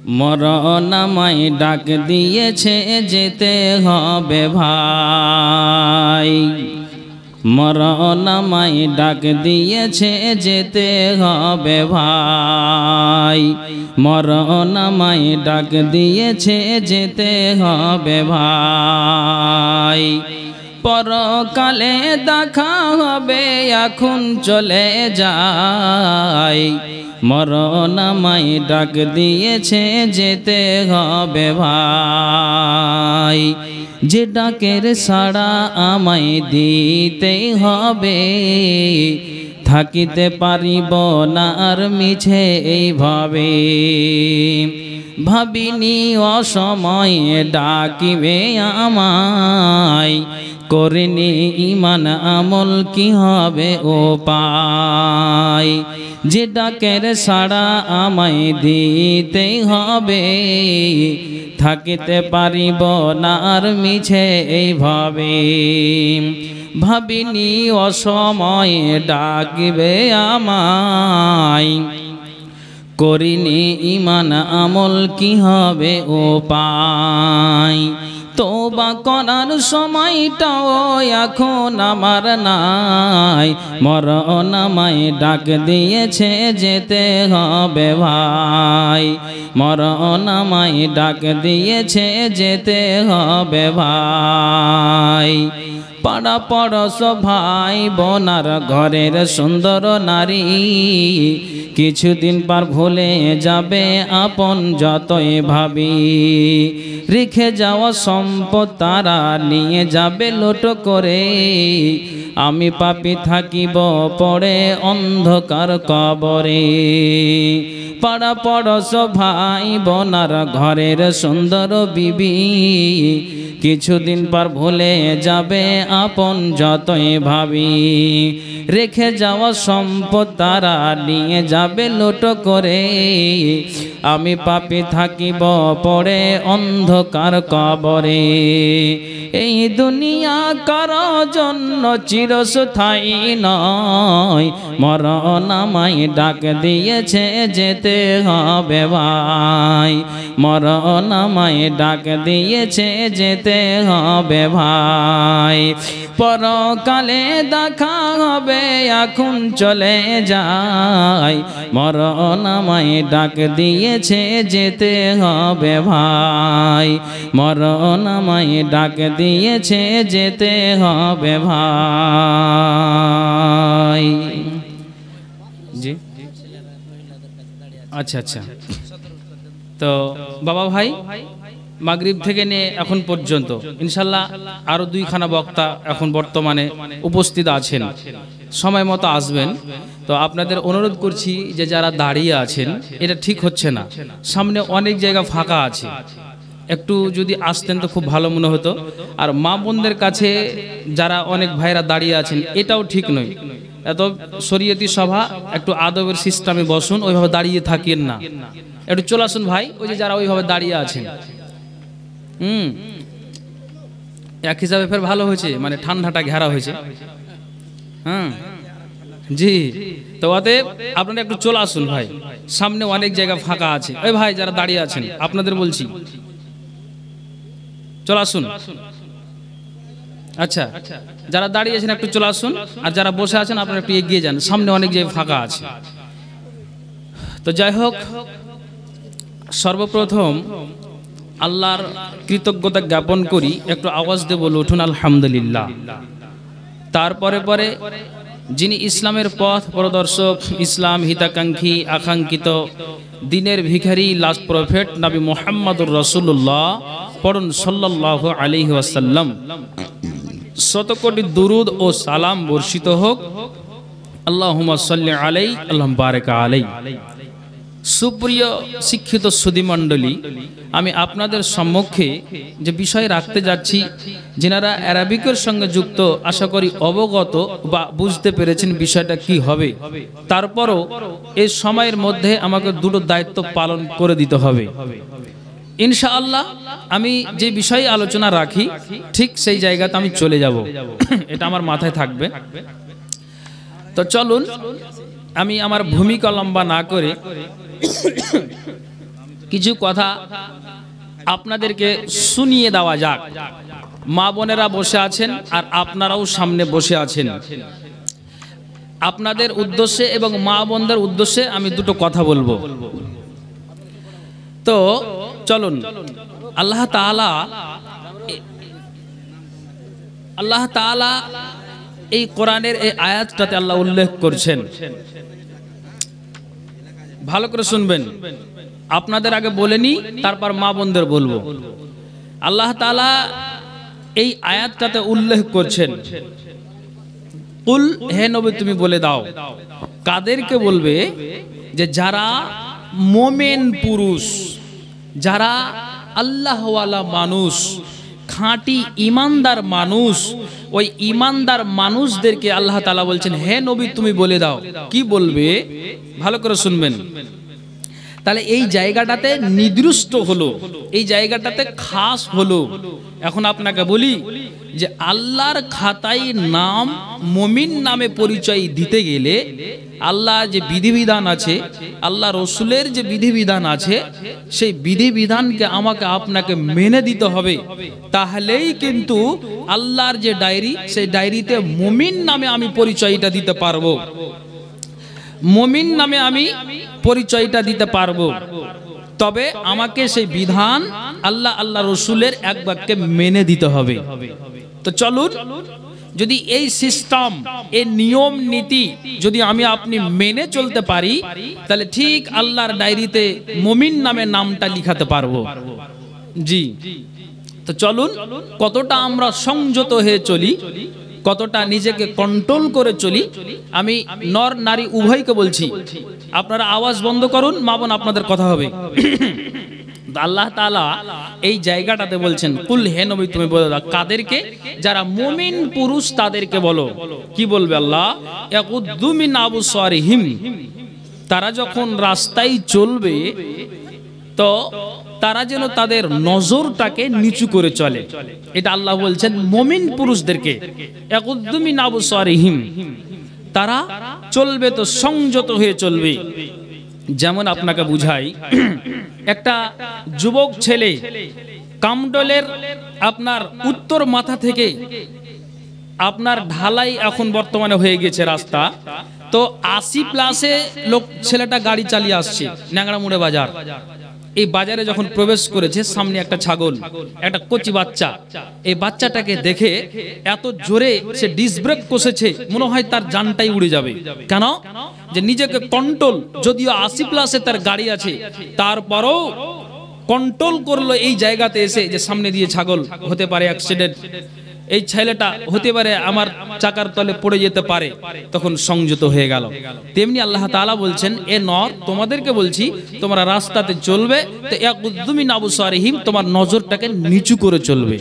মরণ আমায় ডাক দিয়েছে যেতে হবে ভাই, মরণ আমায় ডাক দিয়েছে যেতে হবে ভাই, মরণ আমায় ডাক দিয়েছে যেতে হবে ভাই। পরকালে দেখা হবে এখন চলে যাই, মরণ আমায় ডাক দিয়েছে যেতে হবে ভাই। যে ডাকের সাড়া আমায় দিতেই হবে, থাকিতে পারিব না আর মিছে এইভাবে। ভাবিনি অসময়ে ডাকিবে আমায়, করিনি ইমান আমল কি হবে ও পাই। যে ডাকের সাড়া আমায় দিতেই হবে, থাকিতে পারিব না আর মিছে এইভাবে। ভাবিনি অসময়ে ডাকিবে আমায়, করিনি ইমান আমল কি হবে ও পাই। তওবা করার সময়টাও এখন আমার নাই, মরণ আমায় ডাক দিয়েছে যেতে হবে ভাই, মরণ আমায় ডাক দিয়েছে যেতে হবে ভাই। পাড়া পড়শ ভাই বোনার ঘরের সুন্দর নারী, কিছুদিন পর ভুলে যাবে আপন যতই ভাবি। রেখে যাওয়া সম্পদ তারা নিয়ে যাবে লুট করে, আমি পাপী থাকিব পড়ে অন্ধকার কবরে। পাড়া পড়শ ভাই বোনার ঘরের সুন্দর বিবি, কিছুদিন পর ভুলে যাবে আপন যতই ভাবি। রেখে যাওয়া সম্পদ তারা নিয়ে যাবে লুট করে, আমি পাপী থাকিব পড়ে অন্ধকার কবরে। এই দুনিয়া কারো জন্য চিরস্থায়ী নয়, মরণ আমায় ডাক দিয়েছে যেতে হবে ভাই, মরণ আমায় ডাক দিয়েছে যেতে হবে ভাই। পরকালে দেখা হবে এখন চলে যাই, মরণ আমায় ডাক দিয়েছে যেতে হবে ভাই, মরণ আমায় ডাক দিয়েছে যেতে হবে ভাই। জি আচ্ছা আচ্ছা। তো বাবা ভাই মাগরিব থেকে নিয়ে এখন পর্যন্ত ইনশাল্লাহ আরো দুইখানা বক্তা এখন বর্তমানে উপস্থিত আছেন, সময় মতো আসবেন। তো আপনাদের অনুরোধ করছি যে যারা দাঁড়িয়ে আছেন এটা ঠিক হচ্ছে না, সামনে অনেক জায়গা ফাঁকা আছে, একটু যদি আসতেন তো খুব ভালো মনে হতো। আর মা বোনদের কাছে যারা অনেক ভাইরা দাঁড়িয়ে আছেন এটাও ঠিক নয়, এত শরীয়তি সভা, একটু আদবের সিস্টেমে বসুন, ওইভাবে দাঁড়িয়ে থাকিয়েন না, একটু চলে আসুন ভাই। ওই যে যারা ওইভাবে দাঁড়িয়ে আছেন এক হিসাবে ফের ভালো হয়েছে, মানে ঠান্ডাটা ঘেরা হয়েছে। হ্যাঁ জি, তো অতএব আপনারা একটু চলে আসুন ভাই, সামনে অনেক জায়গা ফাঁকা আছে। ওই ভাই যারা দাঁড়িয়ে আছেন আপনাদের বলছি চলে আসুন। আচ্ছা, যারা দাঁড়িয়ে আছেন একটু চলে আসুন, আর যারা বসে আছেন আপনারা একটু এগিয়ে যান, সামনে অনেক জায়গা ফাঁকা আছে। তো যাই হোক, সর্বপ্রথম আল্লাহর কৃতজ্ঞতা জ্ঞাপন করি, একটু আওয়াজ দিয়ে বলে উঠুন আলহামদুলিল্লাহ। তারপরে পরে যিনি ইসলামের পথ প্রদর্শক, ইসলাম হিতাকাঙ্ক্ষী, আকাঙ্ক্ষিত দিনের ভিখারি, লাস্ট প্রফেট নবী মুহাম্মদুর রাসূলুল্লাহ, পড়ুন সাল্লাল্লাহু আলাইহি ওয়াসাল্লাম। শত কোটি দুরুদ ও সালাম বর্ষিত হোক, আল্লাহুম্মা সাল্লি আলাইহি আল্লাহুম্মা বারিক আলাইহি। সুপ্রিয় শিক্ষিত সুধীমণ্ডলী, আমি আপনাদের সম্মুখে যে বিষয় রাখতে যাচ্ছি, যিনারা অ্যারাবিকের সঙ্গে যুক্ত আশা করি অবগত বা বুঝতে পেরেছেন বিষয়টা কি হবে। তারপরও এই সময়ের মধ্যে আমাকে দুটো দায়িত্ব পালন করে দিতে হবে ইনশাআল্লাহ। আমি যে বিষয়ে আলোচনা রাখি ঠিক সেই জায়গাতে আমি চলে যাব, এটা আমার মাথায় থাকবে। তো চলুন, আমি আমার ভূমিকা লম্বা না করে কিছু কথা আপনাদেরকে শুনিয়ে দেওয়া যাক। মা বোনেরা বসে আছেন আর আপনারাও সামনে বসে আছেন। আপনাদের উদ্দেশ্যে এবং মা বোনদের উদ্দেশ্যে আমি দুটো কথা বলবো। তো চলুন, আল্লাহ তাআলা এই কোরআনের এই আয়াতটাতে আল্লাহ উল্লেখ করছেন, ভালো করে শুনবেন। আপনাদের আগে বলেনি, তারপর মা বোনদের বলবো। আল্লাহ তাআলা এই আয়াতটাতে উল্লেখ করছেন, কুল, হে নবী তুমি বলে দাও। কাদেরকে বলবে? যে যারা মোমেন পুরুষ, যারা আল্লাহওয়ালা মানুষ, খাঁটি ইমানদার মানুষ, ওই ইমানদার মানুষদেরকে আল্লাহ তাআলা বলছেন, হে নবী তুমি বলে দাও। কি বলবে? ভালো করে শুনবেন। তাহলে এই জায়গাটাতে নির্দিষ্ট হলো, এই জায়গাটাতে খাস হলো। এখন আপনাকে বলি যে আল্লাহর খাতায় নাম মুমিন নামে পরিচয় দিতে গেলে আল্লাহ যে বিধিবিধান আছে, আল্লাহ রসুলের যে বিধিবিধান আছে, সেই বিধিবিধানকে আমাকে আপনাকে মেনে দিতে হবে। তাহলেই কিন্তু আল্লাহর যে ডায়েরি, সেই ডায়েরিতে মুমিন নামে আমি পরিচয়টা দিতে পারবো, মুমিন নামে আমি পরিচয়টা দিতে পারবো। তবে আমাকে সেই বিধান আল্লাহ রসুলের এক বাক্যে মেনে দিতে হবে। তো চলুন, যদি এই সিস্টেম, এই নিয়ম নীতি যদি আমি আপনি মেনে চলতে পারি, তাহলে ঠিক আল্লাহর ডায়েরিতে মুমিন নামে নামটা লিখাতে পারবো। জি, তো চলুন, কতটা আমরা সংযত হয়ে চলি, কতটা নিজেকে কন্ট্রোল করে চলি। আমি নর নারী উভয়কে বলছি, আপনারা আওয়াজ বন্ধ করুন, মা বোন আপনাদের কথা হবে। আল্লাহ তাআলা এই জায়গাটাতে বলছেন, কুল, হে নবী তুমি বলে দাও। কাদেরকে? যারা মুমিন পুরুষ তাদেরকে বলো। কি বলবে আল্লাহ? ইয়াকুদ্দু মিন আবসারিহিম, তারা যখন রাস্তায় চলবে তো তারা যেন তাদের নজরটাকে নিচু করে চলে। এটা আল্লাহ বলছেন মুমিন পুরুষদেরকে, ইয়াকুদ্দু মিন আবসারিহিম, তারা চলবে তো সংযত হয়ে চলবে। যেমন আপনাকে বুঝাই, একটা যুবক ছেলে কামডলের আপনার উত্তর মাথা থেকে আপনার ঢালাই এখন বর্তমানে হয়ে গেছে রাস্তা, তো 80+ লোক ছেলেটা গাড়ি চালিয়ে আসছে ন্যাংরামুড়ে বাজার। এই বাজারে যখন প্রবেশ করেছে, সামনে একটা ছাগল, একটা কচি বাচ্চা, এই বাচ্চাটাকে দেখে এত জোরে সে ডিস্ক ব্রেক কষেছে, মনে হয় তার জানটাই উড়ে যাবে। কেন? যে নিজেকে কন্ট্রোল, যদিও 80+ তার গাড়ি আছে, তারপরও কন্ট্রোল করলো এই জায়গাতে এসে যে সামনে দিয়ে ছাগল, হতে পারে অ্যাক্সিডেন্ট, এই ছেলেটা হতে পারে আমার চাকার তলে পড়ে যেতে পারে, তখন সংযত হয়ে গেল। তেমনি আল্লাহ তাআলা বলছেন, এ নর, তোমাদেরকে বলছি তোমরা রাস্তাতে চলবে তো ইয়াকুদ্দু মিন আবসারিহিম, তোমার নজরটাকে নিচু করে চলবে।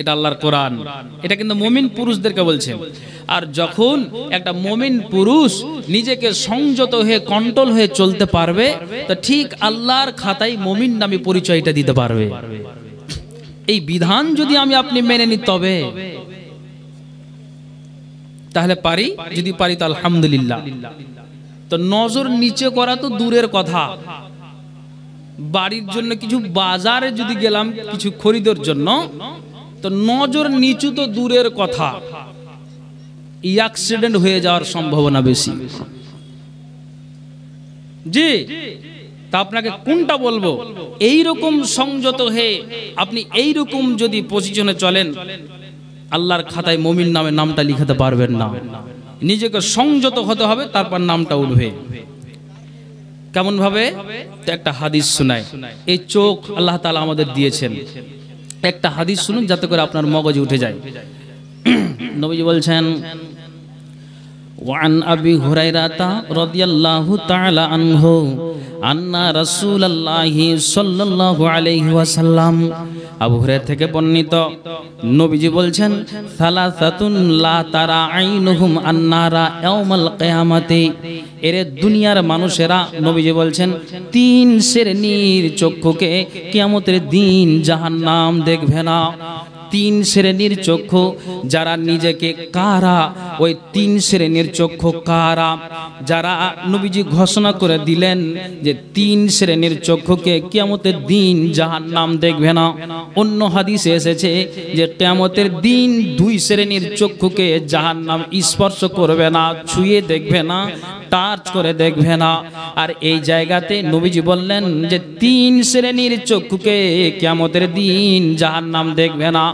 এটা আল্লাহর কোরআন, এটা কিন্তু মুমিন পুরুষদেরকে বলছেন। আর যখন একটা মুমিন পুরুষ নিজেকে সংযত হয়ে কন্ট্রোল হয়ে চলতে পারবে, তো ঠিক আল্লাহর খাতায় মুমিন নামে পরিচয়টা দিতে পারবে। এই বিধান যদি আমি আপনি মেনে নিই, তবে তাহলে পারি, যদি পারি তো আলহামদুলিল্লাহ। তো নজর নিচে করা তো দূরের কথা, বাড়ির জন্য কিছু বাজারে যদি গেলাম কিছু খরিদের জন্য, তো নজর নিচু তো দূরের কথা, অ্যাক্সিডেন্ট হয়ে যাওয়ার সম্ভাবনা বেশি। জি, তা আপনাকে কোনটা বলবো? এই রকম সংযত হয়ে আপনি এই রকম যদি পজিশনে চলেন, আল্লাহর খাতায় মুমিন নামে নামটা লিখাতে পারবেন না। নিজেকে সংযত হতে হবে, তারপর নামটা উঠবে। কেমন ভাবে? তো একটা হাদিস শোনায়। এই চোখ আল্লাহ তাআলা আমাদের দিয়েছেন, একটা হাদিস শুনুন যাতে করে আপনার মগজে উঠে যায়। নবীজি বলছেন, وعن أبي هريرة رضي الله تعالى عنه أن رسول الله صلى الله عليه وسلم, আবু হুরায়রা থেকে বর্ণিত, নবীজি বলছেন, সালাসাতুন লা তারা আইনুহুম আন্নারা ইয়াউমাল কিয়ামাতি, এরে দুনিয়ার মানুষেরা, নবীজি বলছেন 3 শ্রেণীর চক্ষুকে কিয়ামতের দিন জাহান্নাম দেখবে না। তিন শ্রেণীর চক্ষু যারা নিজেকে কারা, ওই তিন শ্রেণীর চক্ষু কারা, যারা নবীজি ঘোষণা করে দিলেন যে তিন শ্রেণীর চক্ষুকে কিয়ামতের দিন জাহান্নাম দেখবে না। অন্য হাদিসে এসেছে যে কিয়ামতের দিন দুই শ্রেণীর চক্ষুকে জাহান্নাম স্পর্শ করবে না, ছুঁয়ে দেখবে না, টাচ করে দেখবে না। আর এই জায়গাতে নবীজি বললেন যে তিন শ্রেণীর চক্ষুকে কিয়ামতের দিন জাহান্নাম দেখবে না।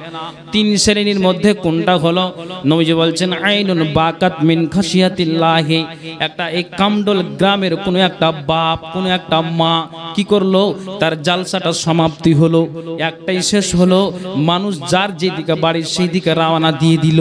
তিন শ্রেণীর মধ্যে কোনটা হলো? নবীজি বলছেন আইনুন বাকাত মিন খাশিয়াতিল্লাহি। একটা এই কামডল গ্রামের কোনো একটা বাপ, কোনো একটা মা কি করলো, তার জালসাটা সমাপ্তি হলো, একটাই শেষ হলো, মানুষ যার যেদিকে বাড়ি সেই দিকে রওনা দিয়ে দিল।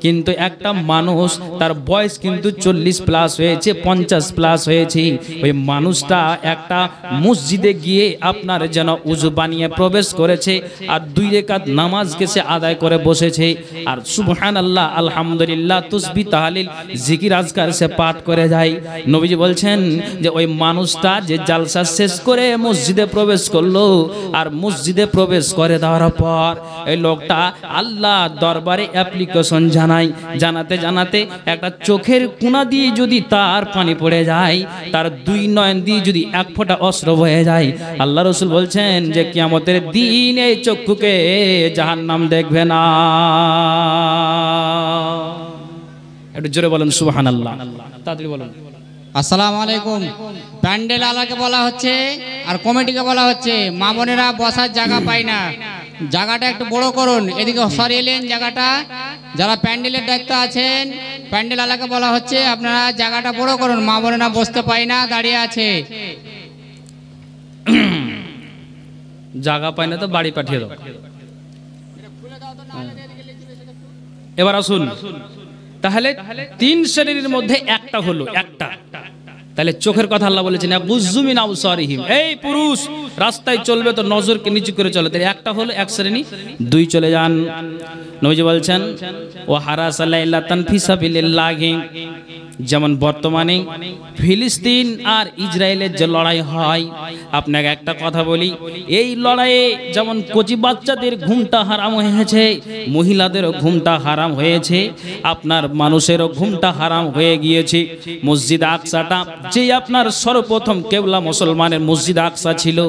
কিন্তু একটা মানুষ তার বয়স কিন্তু 40 প্লাস হয়েছে, 50 প্লাস হয়েছে, ওই মানুষটা একটা মসজিদে গিয়ে আপনার যেন উজু বানিয়ে প্রবেশ করেছে আর 2 রাকাত নামাজকে সে আদায় করে বসেছে আর সুবহানাল্লাহ আলহামদুলিল্লাহ তাসবিহ তাহলিল জিকির আজকার সে পাঠ করে যায়। নবীজি বলছেন যে ওই মানুষটা যে জালসা শেষ করে মসজিদে প্রবেশ করলো আর মসজিদে প্রবেশ করে দেওয়ার পর এই লোকটা আল্লাহ দরবারে অ্যাপ্লিকেশন জানাতে জানাতে একটা চোখের কোনা দিয়ে যদি তার পানি পড়ে যায়, তার 2 নয়ন দিয়ে যদি 1 ফোঁটা অশ্রু বয়ে যায়, আল্লাহ রাসূল বলছেন যে কিয়ামতের দিন এই চক্ষুকে জাহান্নাম দেখবে না। একটু জোরে বলেন সুবহানাল্লাহ, তাড়াতাড়ি বলেন। আসসালামু আলাইকুম। প্যান্ডেল আলাকে বলা হচ্ছে আর কমিটিকে বলা হচ্ছে মা বোনেরা বসার জায়গা পায় না, জায়গাটা একটু বড় করুন, এদিকে সরিয়ে এলেন জায়গাটা। যারা প্যান্ডেলের দায়িত্ব আছেন প্যান্ডেল আলাকে বলা হচ্ছে আপনারা জায়গাটা বড় করুন, মা বোনেরা বসতে পায় না, দাঁড়িয়ে আছে। জায়গা পায় না তো বাড়ি পাঠিয়ে দাও। এবার আসুন, তাহলে তিন শ্রেণীর মধ্যে একটা হলো, একটা তাহলে চোখের কথা আল্লাহ বলেছেন গুজুমিন আবসারিহিম, এই পুরুষ রাস্তায় চলবে তো নজরকে নিচু করে চলে, তাহলে একটা হলো এক শ্রেণী। 2 চলে যান। নবীজি বলছেন ও হারাসা লাইলাতান ফি সাবিলিল্লাহি, যেমন বর্তমানে ফিলিস্তিন আর ইসরায়েলের যে লড়াই হয়, আপনাকে একটা কথা বলি, এই লড়াইয়ে যেমন কচি বাচ্চাদের ঘুমটা হারাম হয়েছে, মহিলাদেরও ঘুমটা হারাম হয়েছে, আপনার মানুষেরও ঘুমটা হারাম হয়ে গিয়েছে। মসজিদ আকসাটা যে আপনার সর্বপ্রথম কেবলা মুসলমানের মসজিদ আকসা ছিল,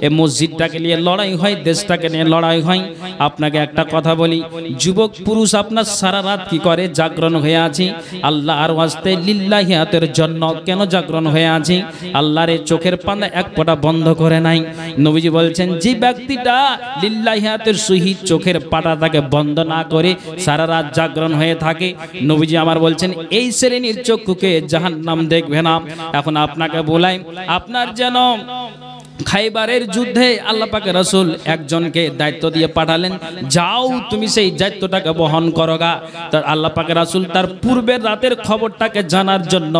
এই মসজিদটাকে নিয়ে লড়াই হয়, দেশটাকে নিয়ে লড়াই হয়। আপনাকে একটা কথা বলি, যুবক পুরুষ আপনার সারা রাত কি করে? জাগরণ হয়ে আছে আল্লাহর ওয়াস্তে লিল্লাহিয়াতের জন্য। কেন জাগরণ হয়ে আছে? আল্লাহর চোখের পাতা 1 ফোঁটা বন্ধ করে নাই। নবীজি বলছেন যে ব্যক্তিটা লিল্লাহিয়াতের সহিত চোখের পাতাটাকে বন্ধ না করে সারা রাত জাগরণ হয়ে থাকে, নবীজি আমার বলছেন এই শ্রেণীর চক্ষুকে জাহান্নাম দেখবে না। এখন আপনাকে বলাই, আপনার যেন খাইবারের যুদ্ধে আল্লাহ পাকের রাসূল একজনকে দায়িত্ব দিয়ে পাঠালেন, যাও তুমি সেই দায়িত্বটাকে বহন করোগা। তার আল্লাহ পাকের রাসূল তার পূর্বের রাতের খবরটাকে জানার জন্য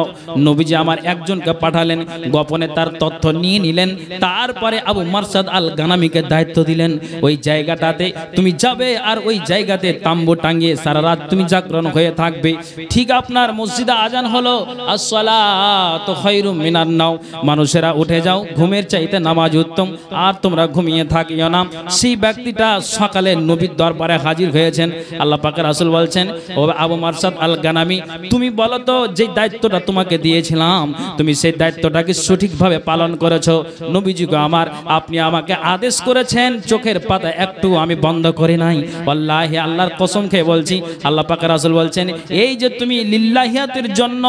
নবীজি আমার একজনকে পাঠালেন, গোপনে তার তথ্য নিয়ে নিলেন। তারপরে আবু মারসাদ আল গানামিকে দায়িত্ব দিলেন, ওই জায়গাটাতে তুমি যাবে আর ওই জায়গাতে তাম্বু টাঙিয়ে সারা রাত তুমি জাগরণ হয়ে থাকবে। ঠিক আপনার মসজিদে আজান হলো আসসালাতু খায়রুম মিনান নাওম, মানুষেরা উঠে যাও, ঘুমের চাইতে নামাজ উত্তম, আর তোমরা ঘুমিয়ে থাকিও না। সেই ব্যক্তিটা সকালে নবীর দরবারে হাজির হয়েছেন। আল্লাহ পাকের রাসূল বলছেন ও আবু মারসাদ আল গানামি, তুমি বলো তো যে দায়িত্বটা তোমাকে দিয়েছিলাম তুমি সেই দায়িত্বটাকে সঠিকভাবে পালন করেছো? নবীজি গো আমার, আপনি আমাকে আদেশ করেছেন চোখের পাতা একটু আমি বন্ধ করি নাই। আল্লাহি আল্লাহর কসম খেয়ে বলছি, আল্লাহ পাকের রাসূল বলছেন এই যে তুমি লিল্লাহিয়াতের জন্য,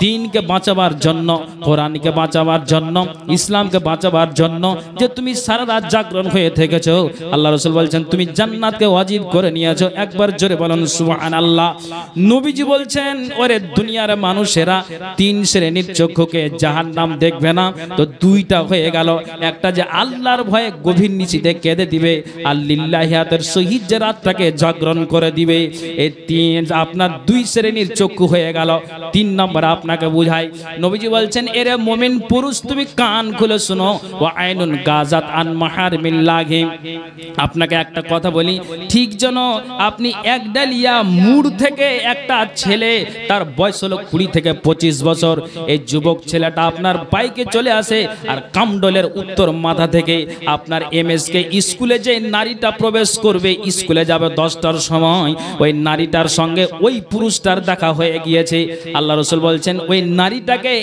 দ্বীনকে বাঁচাবার জন্য, কোরআনকে বাঁচাবার জন্য, ইসলামকে বাঁচাবার জন্য যে তুমি সারা রাত জাগরণ হয়ে থেকেছো, আল্লাহ রাসূল বলছেন তুমি জান্নাতকে ওয়াজিব করে নিয়েছো। একবার জোরে বলুন সুবহানাল্লাহ। নবীজি বলছেন ওরে দুনিয়ার মানুষেরা 3 শ্রেণীর চক্ষুকে জাহান্নাম দেখবে না। তো 2টা হয়ে গেল, একটা যে আল্লাহর ভয়ে গভীর নিশিতে কেঁদে দিবে আর লিল্লাহিয়াতের সহিত যে রাতটাকে জাগরণ করে দিবে। এই 3 আপনার 2 শ্রেণীর চক্ষু হয়ে গেল। 3 নম্বর আপনাকে বুঝাই, নবীজি বলছেন এরে মুমিন পুরুষ তুমি কান খুলে শুনো, ওয়া আইনুন গাজাত আন মাহারিমিল্লাহি। আপনাকে একটা কথা বলি, ঠিক যেন আপনি এক ডালিয়া মুড় থেকে একটা ছেলে, তার বয়স হলো 20 থেকে 25 বছর, এই যুবক ছেলেটা আপনার বাইকে চলে আসে আর কামডলের উত্তর মাথা থেকে আপনার এমএসকে স্কুলে যে নারীটা প্রবেশ করবে, স্কুলে যাবে 10টার সময়, ওই নারীটার সঙ্গে ওই পুরুষটার দেখা হয়ে গিয়েছে। আল্লাহ রাসূল বলছেন ওই নারীটাকে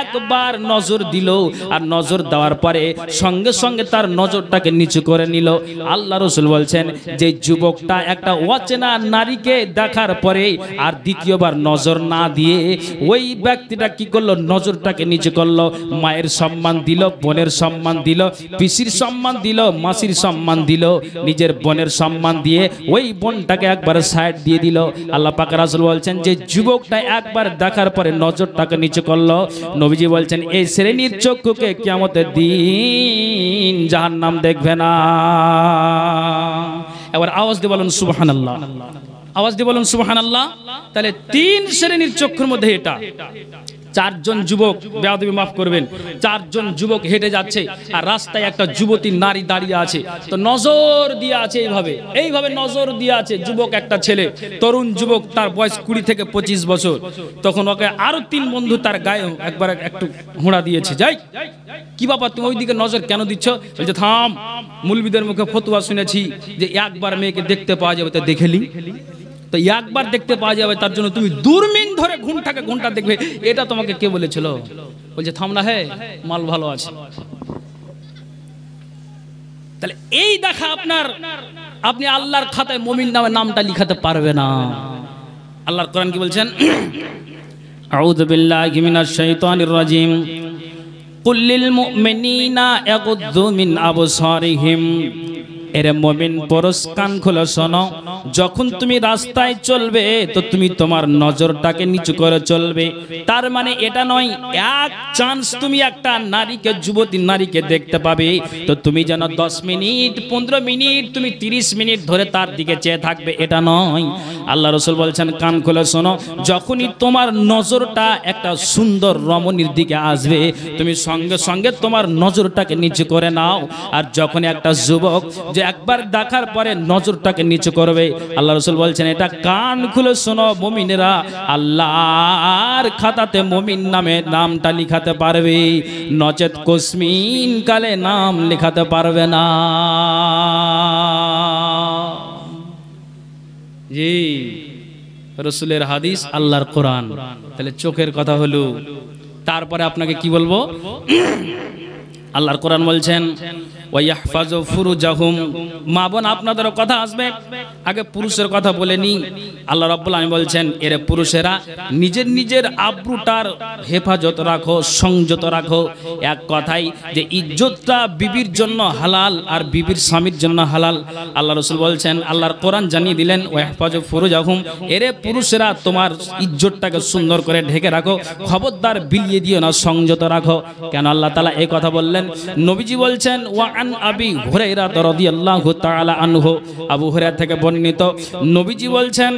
একবার নজর দিল, আর নজর দেওয়ার পরে সঙ্গে সঙ্গে তার নজরটাকে নিচু করে নিল। আল্লাহ রাসূল বলছেন যে যুবকটা একটা অচেনা নারীকে দেখার পরে আর দ্বিতীয়বার নজর না দিয়ে ওই ব্যক্তিটা কি করলো, নজরটাকে নিচু করলো। মায়ের সম্মান দিল, বোনের সম্মান দিল, পিসির সম্মান দিল, মাসির সম্মান দিল, নিজের বোনের সম্মান দিয়ে ওই বোনটাকে একবার সাইড দিয়ে দিল। আল্লাহ পাক রাসূল বলছেন যে যুবকটা একবার দেখার পরে নজরটাকে নিচু করলো, নবীজি বলছেন এই শ্রেণীর চক্ষুকে কিয়ামতের দিন জাহান্নাম দেখবে না। এবার আওয়াজ দিয়ে বলুন সুবহানাল্লাহ, আওয়াজ দিয়ে বলুন সুবহানাল্লাহ। তাহলে 3 শ্রেণীর চক্ষুর মধ্যে এটা। 4 জন যুবক, বেয়াদবি মাফ করবেন, 4 জন যুবক হেঁটে যাচ্ছে আর রাস্তায় একটা যুবতী নারী দাঁড়িয়ে আছে, তো নজর দিয়ে আছে, এইভাবে নজর দিয়ে আছে যুবক, একটা ছেলে, তরুণ যুবক, তার বয়স 20 থেকে 25 বছর। তখন ওকে আরো 3 বন্ধু তার গায়ে একবার একটু হুঁড়া দিয়েছে, যাই কি বাবা তুমি ওইদিকে নজর কেন দিচ্ছ? বলছে থাম, মুলবিদের মুখে ফতোয়া শুনেছি যে একবার মেয়েকে দেখতে পাওয়া যাবে, তো দেখেলি, তো একবার দেখতে পাওয়া যাবে তার জন্য তুমি দূরবীন ধরে ঘন্টা দেখবে, এটা তোমাকে কে বলেছিল? বলছে থাম না, হে মাল ভালো আছে। তাহলে এই দেখা আপনি আল্লাহর খাতায় মুমিন নামে নামটা লিখাতে পারবে না। আল্লাহর কোরআন কি বলছেন? আউযু বিল্লাহি মিনাশ শাইতানির রাজিম, কুল লিল মুমিনিনা ইয়াগুদ্দু মিন আবসারিহিম। এরে মুমিন পুরুষ কান খুলে শোনো, যখন তুমি রাস্তায় চলবে তো তুমি তোমার নজরটাকে নিচু করে চলবে। তার মানে এটা নয় এক চান্স তুমি একটা নারীকে, যুবতী নারীকে দেখতে পাবে তো তুমি যেন 10 মিনিট 15 মিনিট তুমি 30 মিনিট ধরে তার দিকে চেয়ে থাকবে, এটা নয়। আল্লাহ রাসূল বলছেন কান খুলে শোনো, যখনই তোমার নজরটা একটা সুন্দর রমণীর দিকে আসবে তুমি সঙ্গে সঙ্গে তোমার নজরটাকে নিচু করে নাও। আর যখন একটা যুবক যে একবার দেখার পরে নজরটাকে নিচু করবে, আল্লাহ রাসূল বলছেন এটা কান খুলে শোনো মুমিনেরা, আল্লাহর খাতাতে মুমিন নামে নামটা লিখাতে পারবে, নচেত কোসমিন কালে নাম লিখাতে পারবে না। জি, রাসূলের হাদিস, আল্লাহর কোরআন। তাহলে চোখের কথা হলো, তারপরে আপনাকে কি বলবো? আল্লাহর কোরআন বলছেন ওয়াইয়াহফাজু ফুরুজাহুম। মা বোন আপনাদেরও কথা আসবে, আগে পুরুষের কথা বলে নি। আল্লাহ রাব্বুল আলামিন বলছেন এরে পুরুষেরা নিজের নিজের আব্রুটার হেফাজত রাখো, সংযত রাখো। এক কথাই যে ইজ্জতটা বিবির জন্য হালাল আর বিবির স্বামীর জন্য হালাল। আল্লাহ রাসূল বলছেন, আল্লাহর কোরআন জানিয়ে দিলেন ওয়াইয়াহফাজু ফুরুজাহুম, এরে পুরুষেরা তোমার ইজ্জতটাকে সুন্দর করে ঢেকে রাখো, খবরদার বিলিয়ে দিও না, সংযত রাখো। কেন আল্লাহ তাআলা এই কথা বললেন? নবীজি বলছেন ওয়া আন আবি হুরায়রা রাদিয়াল্লাহু তাআলা আনহু, আবু হুরায়রা থেকে বর্ণিত, নবীজি বলছেন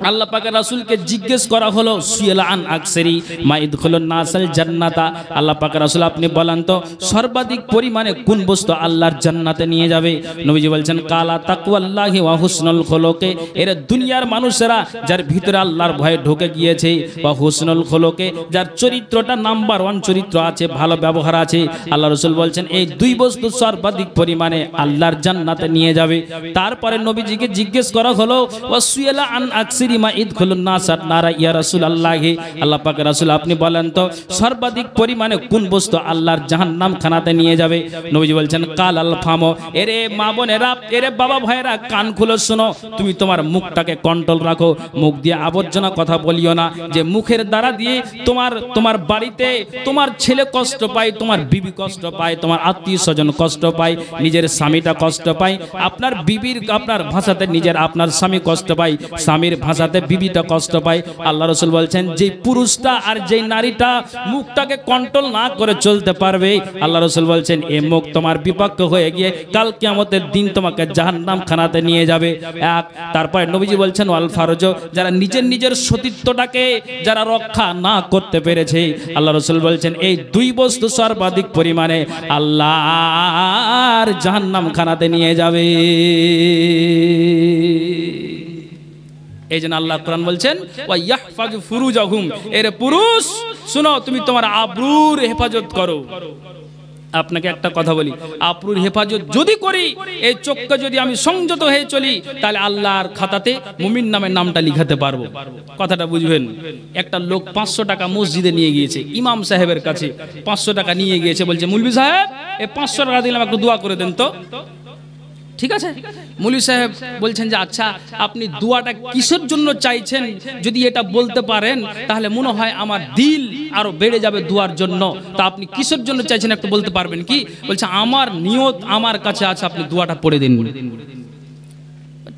আল্লাহ পাকের রাসূলকে জিজ্ঞেস করা হলো সুয়েলা আন আকসারি মা ইদখুলুন নাসাল জান্নাতা, আল্লাহ পাকের রাসূল আপনি বলেন তো সর্বাধিক পরিমাণে কোন বস্তু আল্লাহর জান্নাতে নিয়ে যাবে? নবীজি বলছেন কালা তাকওয়াল্লাহি ওয়া হুসনুল খুলুকে, এর দুনিয়ার মানুষেরা যার ভিতরে আল্লাহর ভয় ঢুকে গিয়েছে, ওয়া হুসনুল খুলুকে যার চরিত্রটা নাম্বার 1 চরিত্র আছে, ভালো ব্যবহার আছে, আল্লাহ রাসূল বলছেন এই 2 বস্তু সর্বাধিক পরিমাণে আল্লাহর জান্নাতে নিয়ে যাবে। তারপরে নবীজিকে জিজ্ঞেস করা হলো ওয়াসুয়ালা আন আকসিরি মা ইদখুলুন নাসাত নারা ইয়া রাসূলুল্লাহ, আল্লাহ পাকের রাসূল আপনি বলেন তো সর্বাধিক পরিমাণে কোন বস্তু আল্লাহর জাহান্নাম খানাতে নিয়ে যাবে? নবীজি বলছেন কাল আল ফামো, এরে মা বোনেরা, এরে বাবা ভাইরা কান খুলে শোনো, তুমি তোমার মুখটাকে কন্ট্রোল রাখো, মুখ দিয়ে আবর্জনা কথা বলিও না, যে মুখের দ্বারা দিয়ে তোমার বাড়িতে তোমার ছেলে কষ্ট পায়, তোমার বিবি কষ্ট পায়, তোমার আত্মীয় স্বজন কষ্ট পায়, নিজের স্বামীটা কষ্ট পায়, আপনার বিবির আপনার ভাষাতে নিজের আপনার স্বামী কষ্ট পায়, স্বামীর ভাষাতে বিবিটা কষ্ট পায়। আল্লাহ রাসূল বলছেন যে পুরুষটা আর যে নারীটা মুখটাকে কন্ট্রোল না করে চলতে পারবে, আল্লাহ রাসূল বলছেন এই মুখ তোমার বিপক্ষ হয়ে গিয়ে কাল কিয়ামতের দিন তোমাকে জাহান্নাম খানাতে নিয়ে যাবে। এক, তারপরে নবীজি বলছেন ওয়াল ফারজ, যারা নিজের সতীত্বটাকে যারা রক্ষা না করতে পেরেছে, আল্লাহ রাসূল বলছেন এই 2 বস্তু সর্বাধিক পরিমাণ পরিমাণে আল্লাহর জাহান্নাম খানাতে নিয়ে যাবে। এই জন্য আল্লাহ কোরআন বলছেন ওয়া ইয়াহফাজু ফুরুজাহুম, এর পুরুষ শুনো তুমি তোমার আবরুর হেফাজত করো। আপনাকে একটা কথা বলি, আবরুর হেফাজত যদি করি, এই চোখকে যদি আমি সংযত হয়ে চলি, তাহলে আল্লাহর খাতাতে মুমিন নামের নামটা লিখাতে পারবো। কথাটা বুঝবেন। একটা লোক 500 টাকা মসজিদে নিয়ে গিয়েছে, ইমাম সাহেবের কাছে 500 টাকা নিয়ে গিয়েছে, বলছে মুলবি সাহেব এই 500 টাকা দিলাম, একটু দোয়া করে দেন তো। ঠিক আছে, মৌলভী সাহেব বলছেন যে আচ্ছা আপনি দোয়াটা কিসের জন্য চাইছেন, যদি এটা বলতে পারেন তাহলে মনে হয় আমার দিল আরো বেড়ে যাবে দোয়ার জন্য। তা আপনি কিসের জন্য চাইছেন একটু বলতে পারবেন কি? বলছে আমার নিয়ত আমার কাছে আছে, আপনি দোয়াটা পড়ে দিন।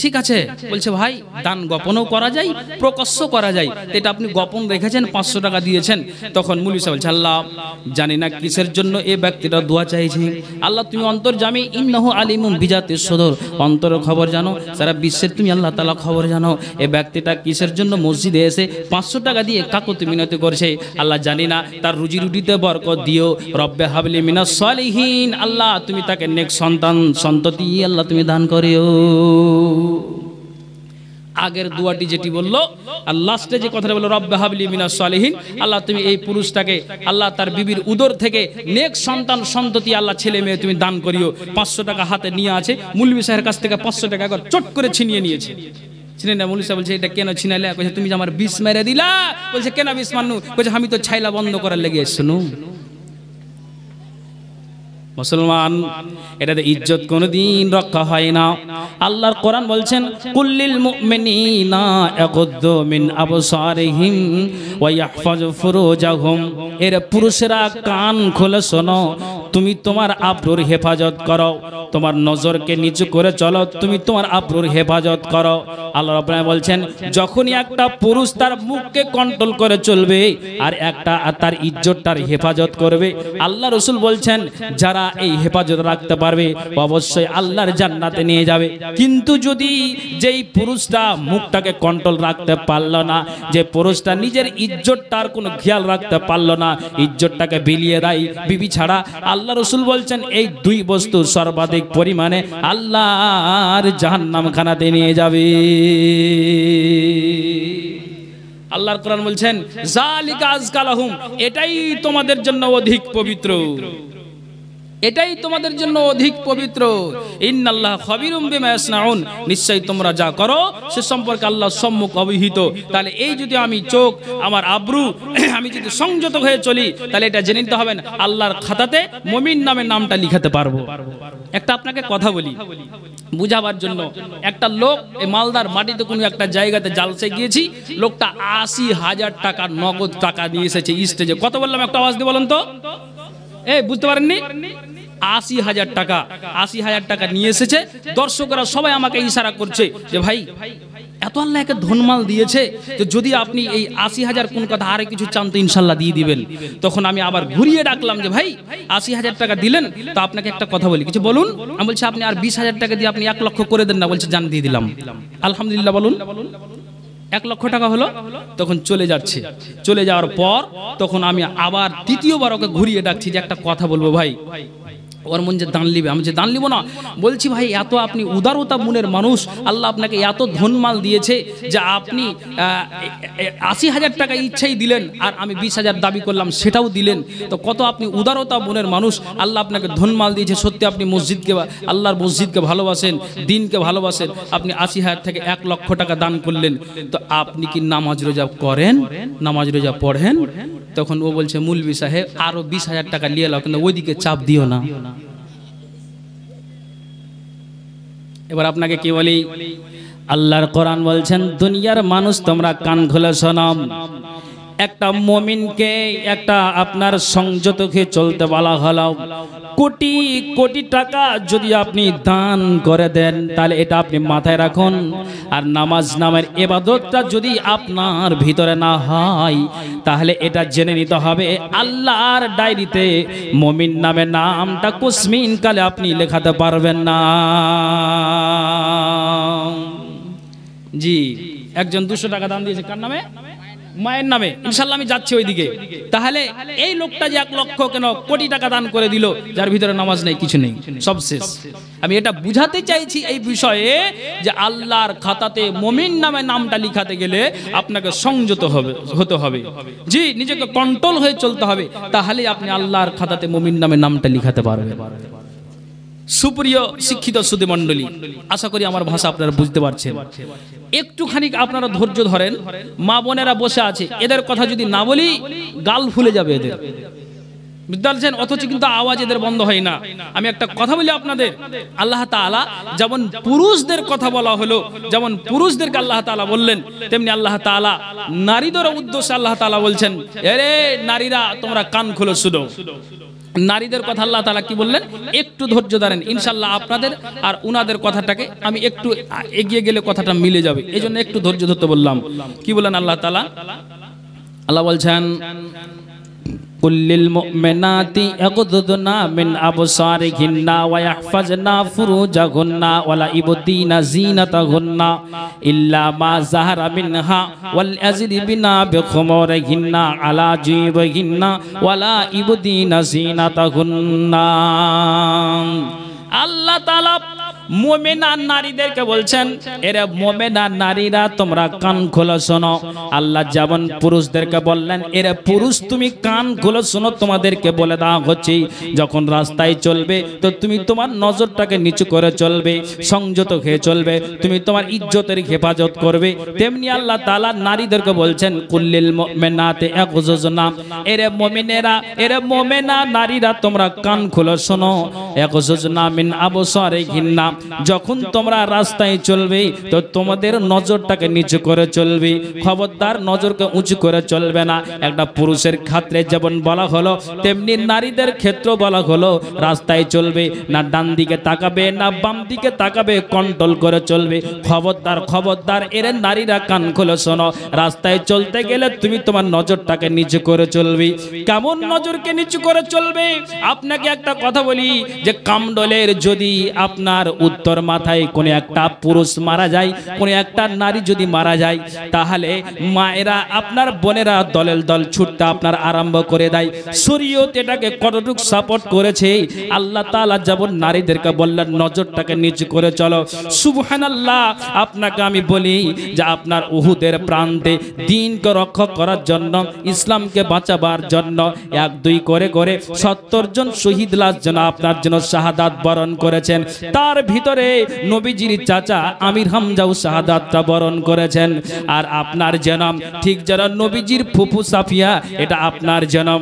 ঠিক আছে, বলছে ভাই দান গোপনও করা যায়, প্রকাশ্য করা যায়, এটা আপনি গোপন রেখেছেন, 500 টাকা দিয়েছেন। তখন মৌলভী সাহেব বলছে আল্লাহ জানি না কিসের জন্য এই ব্যক্তিটা দোয়া চাইছে, আল্লাহ তুমি অন্তর্যামী, ইন্নাহু আলিমুন বিজাতিস সুদূর, অন্তরের খবর জানো, সারা বিশ্বের তুমি আল্লাহ তাআলা খবর জানো। এই ব্যক্তিটা কিসের জন্য মসজিদে এসে 500 টাকা দিয়ে কাকুতি মিনতি করছে, আল্লাহ জানি না, তার রুজি রুটিতে বরকত দিও। রব্বে হাবলি মিনাস সালিহিন, আল্লাহ তুমি তাকে নেক সন্তান সন্ততি আল্লাহ তুমি দান করিও। আগের দোয়াটি যেটি বললো আর লাস্টে যে কথাটা বললো রব্বে হাবলি মিনাস সালিহিন, আল্লাহ তুমি এই পুরুষটাকে আল্লাহ তার বিবির উদর থেকে নেক সন্তান সন্ততি আল্লাহ ছেলে মেয়ে তুমি দান করিও। 500 টাকা হাতে নিয়ে আছে, মৌলভী সাহেবের কাছ থেকে 500 টাকা করে চট করে ছিনিয়ে নিয়েছে। ছিনে না, মৌলভী সাহেব বলছে এটা কেন ছিনাইলে? কইছে তুমি যে আমার বিষ মেরে দিলা। বলছে কেন বিষ মানু? কইছে আমি তো ছাইলা বন্ধ করার লেগে শুনু। মুসলমান, এটাতে ইজ্জত কোনদিন রক্ষা হয় না। আল্লাহর কোরআন বলছেন কুল্লিল মুমিনিনা ইয়াগুদ্দু মিন আবসারিহিম ওয়া ইয়াহফাজু ফুরুজাহুম, এর পুরুষেরা কান খুলে শোনো, তুমি তোমার আবরুর হেফাজত করো, তোমার নজরকে নিচু করে চলো, তুমি তোমার আবরুর হেফাজত করো। আল্লাহ রাব্বুল আলামিন বলছেন যখনই একটা পুরুষ তার মুখকে কন্ট্রোল করে চলবে আর একটা তার ইজ্জতটার হেফাজত করবে, আল্লাহ রাসূল বলছেন যারা এই হেফাজত রাখতে পারবে অবশ্যই আল্লাহর জান্নাতে নিয়ে যাবে। কিন্তু যদি যেই পুরুষটা মুখটাকে কন্ট্রোল রাখতে পারলো না, যে পুরুষটা নিজের ইজ্জতটার কোনো খেয়াল রাখতে পারলো না, ইজ্জতটাকে বিলিয়ে দেয় বিবি ছাড়া, আল্লাহ রাসূল বলছেন এই দুই বস্তু সর্বাধিক পরিমাণে আল্লাহর জাহান্নাম খানাতে নিয়ে যাবে। আল্লাহর কোরআন বলছেন যালিকা আযকা লাহুম, এটাই তোমাদের জন্য অধিক পবিত্র, এটাই তোমাদের জন্য অধিক পবিত্র। ইন্নাল্লাহ খাবিরুম বিমা ইয়াসনাউন, নিশ্চয়ই তোমরা যা করো সে সম্পর্কে আল্লাহ সম্মুখ অবহিত। তাহলে এই যদি আমি চোখ আমার আবরু আমি যদি সংযত হয়ে চলি, তাহলে এটা জেনে নিতে হবে আল্লাহর খাতাতে মুমিন নামের নামটা লিখাতে পারবো। একটা আপনাকে কথা বলি বুঝাবার জন্য, একটা লোক এই মালদার মাটিতে কোনো একটা জায়গাতে জালসে গিয়েছি, লোকটা ৮০,০০০ টাকা নগদ টাকা নিয়ে এসেছে স্টেজে। কত বললাম একটা আওয়াজ দিয়ে বলেন তো? এই বুঝতে পারেননি? ৮০,০০০ টাকা, ৮০,০০০ টাকা নিয়ে এসেছে। দর্শকরা সবাই আমাকে ইশারা করছে যে ভাই এত আল্লাহ একে ধনমাল দিয়েছে, তো যদি আপনি এই ৮০,০০০ কোন কথা আরে কিছু চান তো ইনশাল্লাহ দিয়ে দিবেন। তখন আমি আবার ঘুরিয়ে ডাকলাম যে ভাই ৮০,০০০ টাকা দিলেন, তো আপনাকে একটা কথা বলি, কিছু বলুন। আমি বলছি আপনি আর ২০,০০০ টাকা দিয়ে আপনি ১ লক্ষ করে দেন না। বলছে জান দিয়ে দিলাম। আলহামদুলিল্লাহ বলুন। 1 লক্ষ টাকা হলো। তখন চলে যাচ্ছে, চলে যাওয়ার পর তখন আমি আবার দ্বিতীয়বার ওকে ঘুরিয়ে ডাকছি যে একটা কথা বলবো ভাই। ওর মন যে দান লিবে, আমি যে দান লিব না। বলছি ভাই এত আপনি উদারতা মনের মানুষ, আল্লাহ আপনাকে এত ধনমাল দিয়েছে যে আপনি ৮০,০০০ টাকা ইচ্ছাই দিলেন, আর আমি ২০,০০০ দাবি করলাম সেটাও দিলেন। তো কত আপনি উদারতা মনের মানুষ, আল্লাহ আপনাকে ধনমাল দিয়েছে। সত্যি আপনি মসজিদকে, আল্লাহর মসজিদকে ভালোবাসেন, দিনকে ভালোবাসেন, আপনি ৮০,০০০ থেকে ১ লক্ষ টাকা দান করলেন। তো আপনি কি নামাজ রোজা করেন, নামাজ রোজা পড়েন? তখন ও বলছে মৌলভী সাহেব আরো ২০,০০০ টাকা নিয়ে এলো, কিন্তু ওইদিকে চাপ দিও না। এবার আপনাকে কি বলি, আল্লাহর কোরআন বলছেন দুনিয়ার মানুষ তোমরা কান খুলে শোনো, একটা মুমিনকে একটা আপনার সংযতকে চলতে বলা হলো। কোটি কোটি টাকা যদি আপনি দান করে দেন তাহলে এটা আপনি মাথায় রাখুন। আর নামাজ নামের ইবাদতটা যদি আপনার ভিতরে না হয় তাহলে এটা জেনে নিতে হবে আল্লাহর ডায়েরিতে মুমিন নামের নামটা কুসমিন কালে আপনি লেখাতে পারবেন না। জি, একজন 200 টাকা দান দিয়েছে কার নামে? মায়ের নামে, ইনশাল্লাহ আমি যাচ্ছি ওইদিকে। তাহলে এই লোকটা যে 1 লক্ষ কেন কোটি টাকা দান করে দিল, যার ভিতরে নামাজ নেই, কিছু নেই, সব শেষ। আমি এটা বুঝাতে চাইছি এই বিষয়ে যে আল্লাহর খাতাতে মুমিন নামে নামটা লিখাতে গেলে আপনাকে সংযত হতে হবে, জি, নিজেকে কন্ট্রোল হয়ে চলতে হবে, তাহলে আপনি আল্লাহর খাতাতে মুমিন নামে নামটা লিখাতে পারবেন। সুপ্রিয় শিক্ষিত সুধী মণ্ডলী, আশা করি আমার ভাষা আপনারা বুঝতে পারছেন। একটুখানি আপনারা ধৈর্য ধরেন, মা বোনেরা বসে আছে, এদের কথা যদি না বলি গাল ফুলে যাবে এদের, বুঝতে পারছেন? অথচ কিন্তু আওয়াজ এদের বন্ধ হয় না। আমি একটা কথা বলি আপনাদের, আল্লাহ তাআলা যেমন পুরুষদের কথা বলা হলো, যেমন পুরুষদেরকে আল্লাহ তাআলা বললেন, তেমনি আল্লাহ তাআলা নারীদের উদ্দেশ্যে আল্লাহ তাআলা বলছেন, এরে নারীরা তোমরা কান খুলে শুনো। নারীদের কথা আল্লাহ তাআলা কি বললেন, একটু ধৈর্য ধরেন, ইনশাআল্লাহ আপনাদের আর উনাদের কথাটাকে আমি একটু এগিয়ে গেলে কথাটা মিলে যাবে, এই জন্য একটু ধৈর্য ধরতে বললাম। কি বলেন আল্লাহ তাআলা? আল্লাহ বলছেন, কুল্লিল মুমিনাতি ইয়াগুদুদনা মিন আবসারিহিন্না ওয়া ইয়াহফাজনা ফুরুজাহুন্না ওয়ালা ইবদিনা যিনাতাহুন্না ইল্লা মা যাহারা মিনহা ওয়াল ইয়াজরিবিনা বিখুমুরিহিন্না আলা জিবিহিন্না ওয়ালা ইবদিনা যিনাতাহুন্না। আল্লাহ তাআলা মুমিনা নারীদেরকে বলছেন, এরা মুমিনা নারীরা তোমরা কান খোলো শোনো। আল্লাহ যেমন পুরুষদেরকে বললেন, এরা পুরুষ তুমি কান খোলো শোনো, তোমাদেরকে বলে দেওয়া হচ্ছে যখন রাস্তায় চলবে তো তুমি তোমার নজরটাকে নিচু করে চলবে, সংযত হয়ে চলবে, তুমি তোমার ইজ্জতের হেফাজত করবে। তেমনি আল্লাহ তাআলা নারীদেরকে বলছেন, কুল্লিল মুমিনাতি ইয়াগুযুজনা, এরা মুমিনেরা, এরা মুমিনা নারীরা তোমরা কান খোলো শোনো। ইয়াগুযুজনা মিন আবসারিহিন্না, যখন তোমরা রাস্তায় চলবে তো তোমাদের নজরটাকে নিচু করে চলবে, খবরদার নজরকে উঁচু করে চলবে না। একটা পুরুষের ক্ষেত্রে যেমন বলা হলো, তেমনি নারীদের ক্ষেত্রে বলা হলো, রাস্তায় চলবে না ডান দিকে তাকাবে না বাম দিকে তাকাবে, কন্ট্রোল করে চলবে। খবরদার খবরদার, এর নারীরা কান খুলে শোনো, রাস্তায় চলতে গেলে তুমি তোমার নজরটাকে নিচু করে চলবে। কেমন নজরকে নিচু করে চলবে? আপনাকে একটা কথা বলি, যে কামডলের যদি আপনার উত্তর মাথায় কোন একটা পুরুষ মারা যায়, কোন একটা নারী যদি মারা যায়, তাহলে মায়েরা আপনার বোনেরা দলের দল ছুটতে আপনার আরম্ভ করে দেয়। শরীয়ত এটাকে কতটুকু সাপোর্ট করেছে? আল্লাহ তাআলা যেমন নারীদেরকে বললেন নজরটাকে নিচু করে চলো, সুবহানাল্লাহ। আপনাকে আমি বলি যে আপনার উহুদের প্রান্তে দ্বীনকে রক্ষা করার জন্য, ইসলামকে বাঁচাবার জন্য 1-2 করে করে 70 জন শহীদ লাশ যেন আপনার জন্য শাহাদাত বরণ করেছেন। তার ভিতরে নবীজির চাচা আমির হামজাও শাহাদাতটা বরণ করেছেন। আর আপনার জনম ঠিক যারা নবীজির ফুফু সাফিয়া, এটা আপনার জনম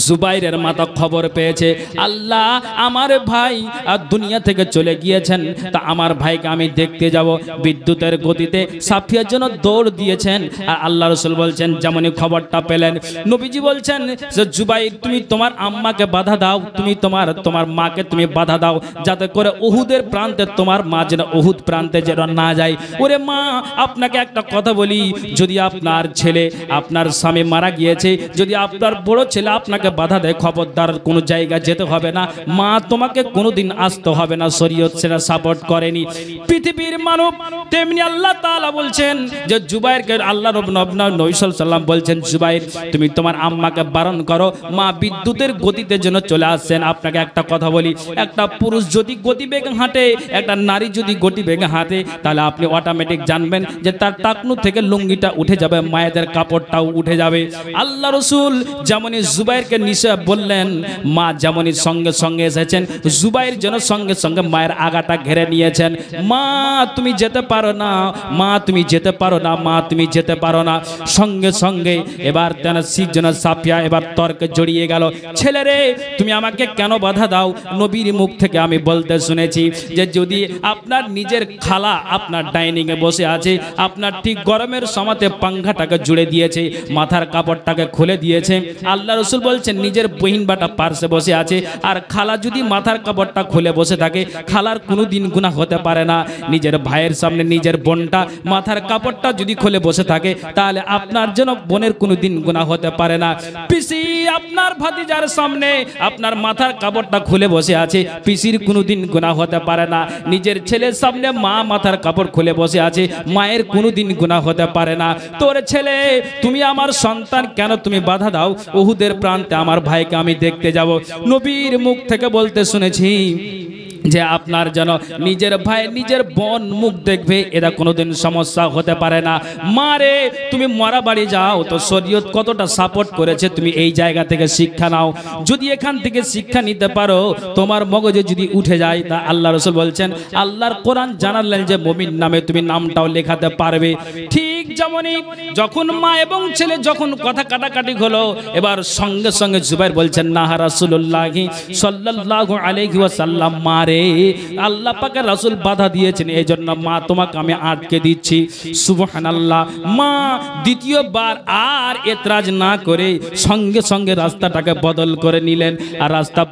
জুবাইরের মাতা খবর পেয়েছে, আল্লাহ আমার ভাই আর দুনিয়া থেকে চলে গিয়েছেন, তা আমার ভাইকে আমি দেখতে যাব। বিদ্যুতের গতিতে সাফিয়ার জন্য দৌড় দিয়েছেন। আর আল্লাহ রাসূল বলছেন, যেমনই খবরটা পেলেন, নবীজি বলছেন যে জুবাইর তুমি তোমার আম্মাকে বাধা দাও, তুমি তোমার মাকে তুমি বাধা দাও, যাতে করে উহুদের প্রান্তে তোমার মা যেন উহুদ প্রান্তে যেন না যায়। ওরে মা, আপনাকে একটা কথা বলি, যদি আপনার ছেলে, আপনার স্বামী মারা গিয়েছে, যদি আপনার বড় ছেলে আপনাকে বাধা দেয়, খবরদার কোনো জায়গা যেতে হবে না, মা তোমাকে কোনোদিন আসতে হবে না, শরীয়ত সেটা সাপোর্ট করেনি। পৃথিবীর মানব তেমনি আল্লাহ তাআলা বলছেন যে জুবাইরকে, আল্লাহ নবী সাল্লাল্লাহু আলাইহি সাল্লাম বলছেন, জুবাইর তুমি তোমার আম্মাকে বারণ করো, মা বিদ্যুতের গতিতে যেন চলে আসছেন। আপনাকে একটা কথা বলি, একটা পুরুষ যদি গতিবেগে হাঁটে, একটা নারী যদি গতিবেগে হাঁটে, তাহলে আপনি অটোমেটিক জানবেন যে তার টাকনু থেকে লুঙ্গিটা উঠে যাবে, মায়েদের কাপড়টাও উঠে যাবে। আল্লাহ রাসূল যেমনই জুবাইরকে নিষেধ বললেন, মা যেমনই সঙ্গে সঙ্গে এসেছেন, জুবাইর যেন সঙ্গে সঙ্গে মায়ের আগাটা ঘেরে নিয়েছেন। মা তুমি যেতে পারো না, মা তুমি যেতে পারো না, মা তুমি যেতে পারো না। সঙ্গে সঙ্গে এবার তেনা সিজন সাফিয়া এবার তর্কে জড়িয়ে গেল, ছেলে রে তুমি আমাকে কেন বাধা দাও? নবীর মুখ থেকে আমি বলতে শুনেছি যে যদি আপনার নিজের খালা আপনার ডাইনিং এ বসে আছে, আপনার ঠিক গরমের সময়তে পাংখাটাকে জুড়ে দিয়েছে, মাথার কাপড়টাকে খুলে দিয়েছে, আল্লাহ রাসূল বলছেন নিজের বহিন বাটা পার্শ্বে বসে আছে, আর খালা যদি মাথার কাপড়টা খুলে বসে থাকে, খালার কোনোদিন গুনাহ হতে পারে না। নিজের ভাইয়ের সামনে নিজের বোনটা মাথার কাপড়টা যদি খুলে বসে থাকে, তাহলে আপনার জন্য বোনের কোনোদিন গুনাহ হতে পারে না। পিসি আপনার ভাতিজার সামনে আপনার মাথার কাপড়টা খুলে বসে আছে, পিসির কোনোদিন গুনাহ হতে পারে পারে না। নিজের ছেলের সামনে মা মাথার কাপড় খুলে বসে আছে, মায়ের কোনোদিন গুনাহ হতে পারে না। তোর ছেলে তুমি আমার সন্তান, কেন তুমি বাধা দাও? উহুদের প্রান্তে আমার ভাইকে আমি দেখতে যাব। নবীর মুখ থেকে বলতে শুনেছি যে আপনার যেন নিজের ভাই নিজের বোন মুখ দেখবে, এটা কোনোদিন সমস্যা হতে পারে না। মারে তুমি মরা বাড়ি যাও তো শরীয়ত কতটা সাপোর্ট করেছে তুমি এই জায়গা থেকে শিক্ষা নাও। যদি এখান থেকে শিক্ষা নিতে পারো, তোমার মগজে যদি উঠে যায়, তা আল্লাহ রাসূল বলছেন, আল্লাহর কোরআন জানালেন যে মুমিন নামে তুমি নামটাও লেখাতে পারবে। ঠিক যেমনই যখন মা এবং ছেলে যখন কথা কাটাকাটি হলো, এবার সঙ্গে সঙ্গে জুবাইর বলছেন, না রাসূলুল্লাহি সাল্লাল্লাহু আলাইহি ওয়াসাল্লাম, মারে আল্লাহ পাকের রাসূল বাধা দিয়েছেন, এই জন্য মা তোমাকে আমি আটকে দিচ্ছি। সুবহানাল্লাহ। মা দ্বিতীয়বার আর এতরাজ না করে সঙ্গে সঙ্গে রাস্তাটাকে বদল করে নিলেন, আর রাস্তা